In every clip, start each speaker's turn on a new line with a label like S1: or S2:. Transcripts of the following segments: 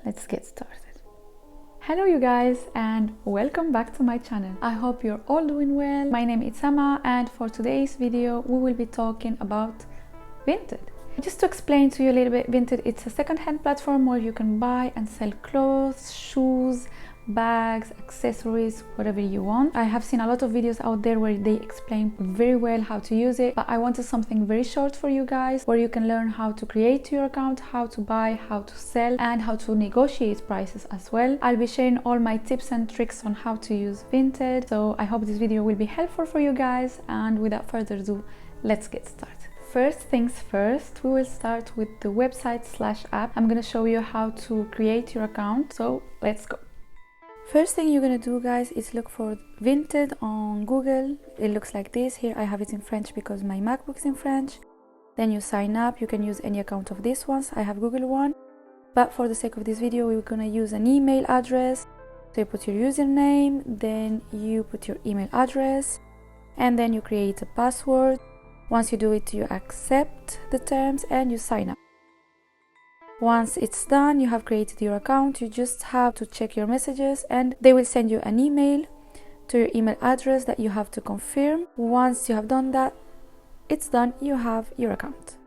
S1: let's get started. Hello you guys and welcome back to my channel. I hope you're all doing well. My name is Sama and for today's video we will be talking about Vinted. Just to explain to you a little bit, Vinted, it's a second-hand platform where you can buy and sell clothes, shoes, bags, accessories, whatever you want. I have seen a lot of videos out there where they explain very well how to use it, but I wanted something very short for you guys where you can learn how to create your account, how to buy, how to sell, and how to negotiate prices as well. I'll be sharing all my tips and tricks on how to use Vinted, so I hope this video will be helpful for you guys, and without further ado, let's get started. First things first, we will start with the website/app. I'm gonna show you how to create your account, so let's go. First thing you're gonna do, guys, is look for Vinted on Google. It looks like this. Here I have it in French because my MacBook is in French. Then you sign up. You can use any account of these ones. I have Google one, but for the sake of this video we're gonna use an email address. So you put your username, then you put your email address, and then you create a password. Once you do it, you accept the terms and you sign up. Once it's done, you have created your account. You just have to check your messages and they will send you an email to your email address that you have to confirm. Once you have done that, it's done, you have your account.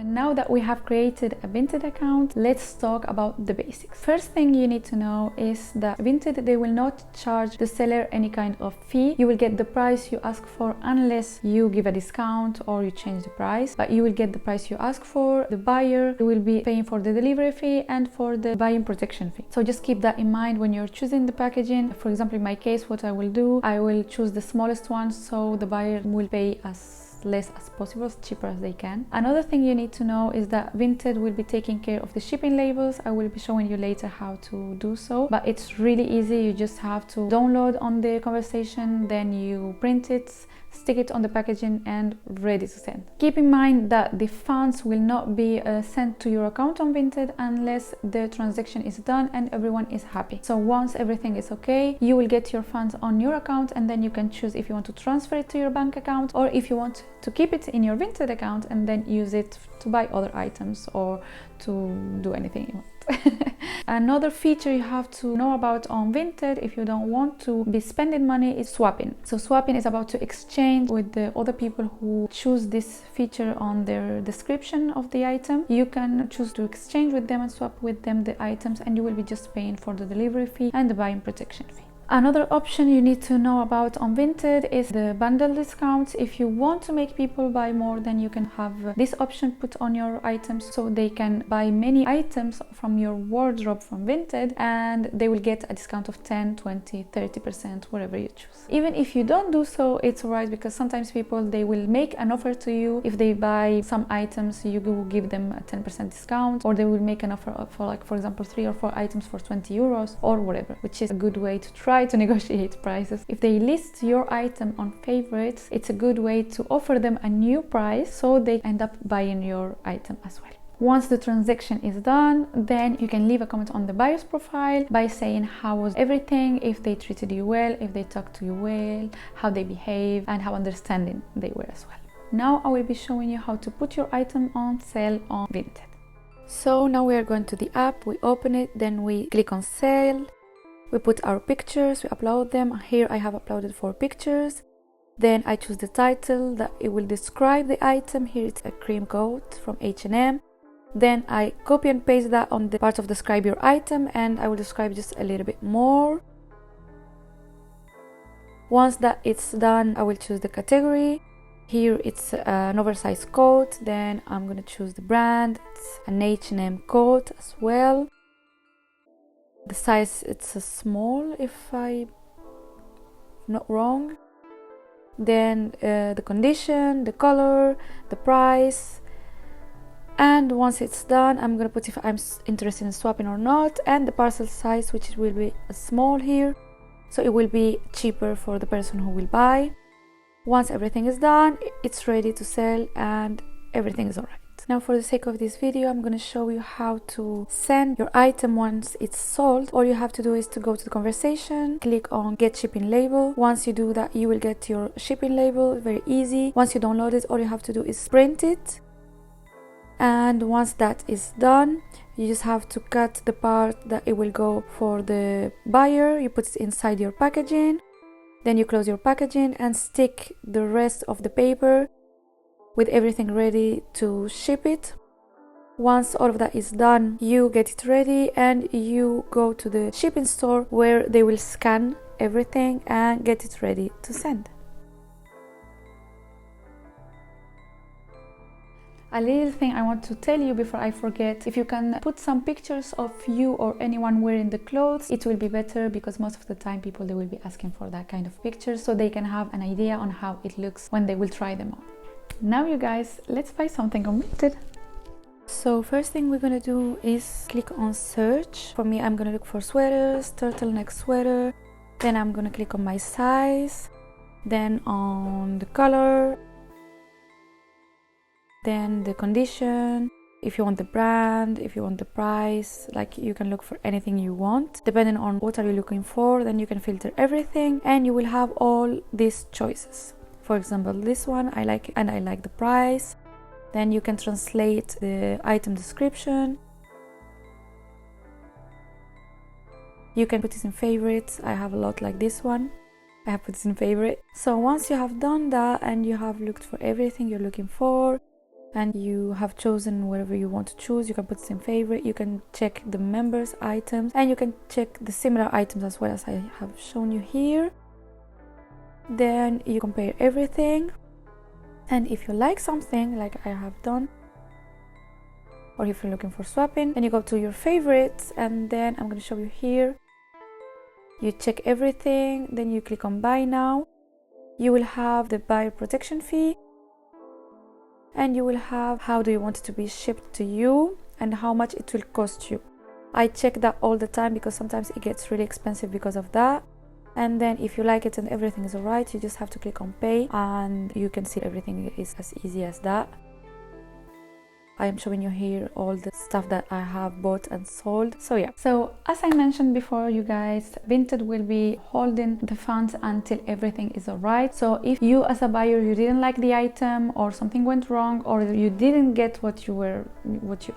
S1: Now that we have created a Vinted account, let's talk about the basics. First thing you need to know is that Vinted, they will not charge the seller any kind of fee. You will get the price you ask for unless you give a discount or you change the price, but you will get the price you ask for. The buyer will be paying for the delivery fee and for the buying protection fee. So just keep that in mind when you're choosing the packaging. For example, in my case, what I will do, I will choose the smallest one so the buyer will pay as less as possible, as cheaper as they can. Another thing you need to know is that Vinted will be taking care of the shipping labels. I will be showing you later how to do so, but it's really easy. You just have to download on the conversation, then you print it, stick it on the packaging and ready to send. Keep in mind that the funds will not be sent to your account on Vinted unless the transaction is done and everyone is happy. So once everything is okay, you will get your funds on your account and then you can choose if you want to transfer it to your bank account or if you want to keep it in your Vinted account and then use it to buy other items or to do anything you want. Another feature you have to know about on Vinted if you don't want to be spending money is swapping. So swapping is about to exchange with the other people who choose this feature on their description of the item. You can choose to exchange with them and swap with them the items and you will be just paying for the delivery fee and the buying protection fee. Another option you need to know about on Vinted is the bundle discounts. If you want to make people buy more, then you can have this option put on your items so they can buy many items from your wardrobe from Vinted and they will get a discount of 10, 20, 30%, whatever you choose. Even if you don't do so, it's alright because sometimes people, they will make an offer to you. If they buy some items, you will give them a 10% discount, or they will make an offer for, like, for example, 3 or 4 items for 20 euros or whatever, which is a good way to try to negotiate prices. If they list your item on favorites, it's a good way to offer them a new price so they end up buying your item as well. Once the transaction is done, then you can leave a comment on the buyer's profile by saying how was everything, if they treated you well, if they talked to you well, how they behave, and how understanding they were as well. Now I will be showing you how to put your item on sale on Vinted. So now we are going to the app, we open it, then we click on sale. We put our pictures, we upload them. Here I have uploaded 4 pictures. Then I choose the title that it will describe the item. Here it's a cream coat from H&M. Then I copy and paste that on the part of describe your item and I will describe just a little bit more. Once that it's done, I will choose the category. Here it's an oversized coat. Then I'm gonna choose the brand. It's an H&M coat as well. The size, it's a small if I'm not wrong. Then the condition, the color, the price, and once it's done I'm gonna put if I'm interested in swapping or not, and the parcel size, which will be a small here, so it will be cheaper for the person who will buy. Once everything is done, it's ready to sell and everything is alright. Now for the sake of this video, I'm going to show you how to send your item once it's sold. All you have to do is to go to the conversation, click on get shipping label. Once you do that, you will get your shipping label, very easy. Once you download it, all you have to do is print it And once that is done, you just have to cut the part that it will go for the buyer. You put it inside your packaging, then you close your packaging and stick the rest of the paper with everything ready to ship it. Once all of that is done, you get it ready and you go to the shipping store where they will scan everything and get it ready to send. A little thing I want to tell you before I forget, if you can put some pictures of you or anyone wearing the clothes, it will be better, because most of the time people, they will be asking for that kind of pictures, so they can have an idea on how it looks when they will try them on. Now you guys, let's buy something on Vinted. So first thing we're gonna do is click on search. For me, I'm gonna look for sweaters, turtleneck sweater, then I'm gonna click on my size, then on the color, then the condition, if you want the brand, if you want the price, like you can look for anything you want. Depending on what are you looking for, then you can filter everything and you will have all these choices. For example, this one I like it and I like the price. Then you can translate the item description. You can put it in favorites. I have a lot like this one. I have put it in favorite. So once you have done that and you have looked for everything you're looking for and you have chosen whatever you want to choose, you can put it in favorite. You can check the members items and you can check the similar items as well, as I have shown you here. Then you compare everything. And if you like something like I have done, or if you're looking for swapping, then you go to your favorites and then I'm going to show you here. You check everything, then you click on buy now. You will have the buyer protection fee and you will have how do you want it to be shipped to you and how much it will cost you. I check that all the time because sometimes it gets really expensive because of that. And then if you like it and everything is alright, you just have to click on pay and you can see everything is as easy as that. I am showing you here all the stuff that I have bought and sold. So yeah, so as I mentioned before, you guys, Vinted will be holding the funds until everything is alright. So if you as a buyer, you didn't like the item or something went wrong or you didn't get what you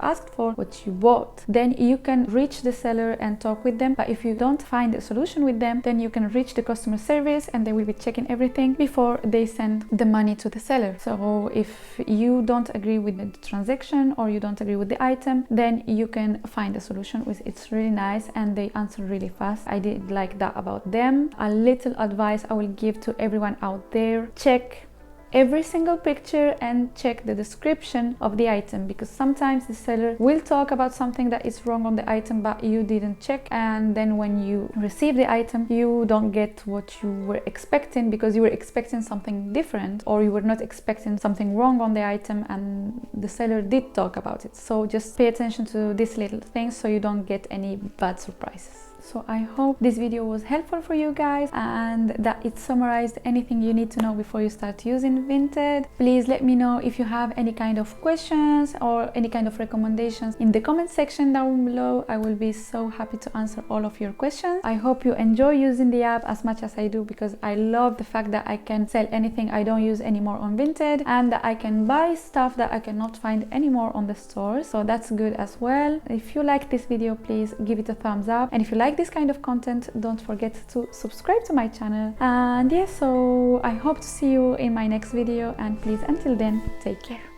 S1: asked for, what you bought, then you can reach the seller and talk with them. But if you don't find a solution with them, then you can reach the customer service and they will be checking everything before they send the money to the seller. So if you don't agree with the transaction or you don't agree with the item, then you can find a solution. It's really nice and they answer really fast. I did like that about them. A little advice I will give to everyone out there: check every single picture and check the description of the item, because sometimes the seller will talk about something that is wrong on the item but you didn't check, and then when you receive the item you don't get what you were expecting because you were expecting something different, or you were not expecting something wrong on the item and the seller did talk about it. So just pay attention to these little things so you don't get any bad surprises. So I hope this video was helpful for you guys and that it summarized anything you need to know before you start using Vinted. Please let me know if you have any kind of questions or any kind of recommendations in the comment section down below. I will be so happy to answer all of your questions. I hope you enjoy using the app as much as I do, because I love the fact that I can sell anything I don't use anymore on Vinted and that I can buy stuff that I cannot find anymore on the store. So that's good as well. If you like this video, please give it a thumbs up, and if you like this kind of content, don't forget to subscribe to my channel. And yeah, so I hope to see you in my next video, and please, until then, take care.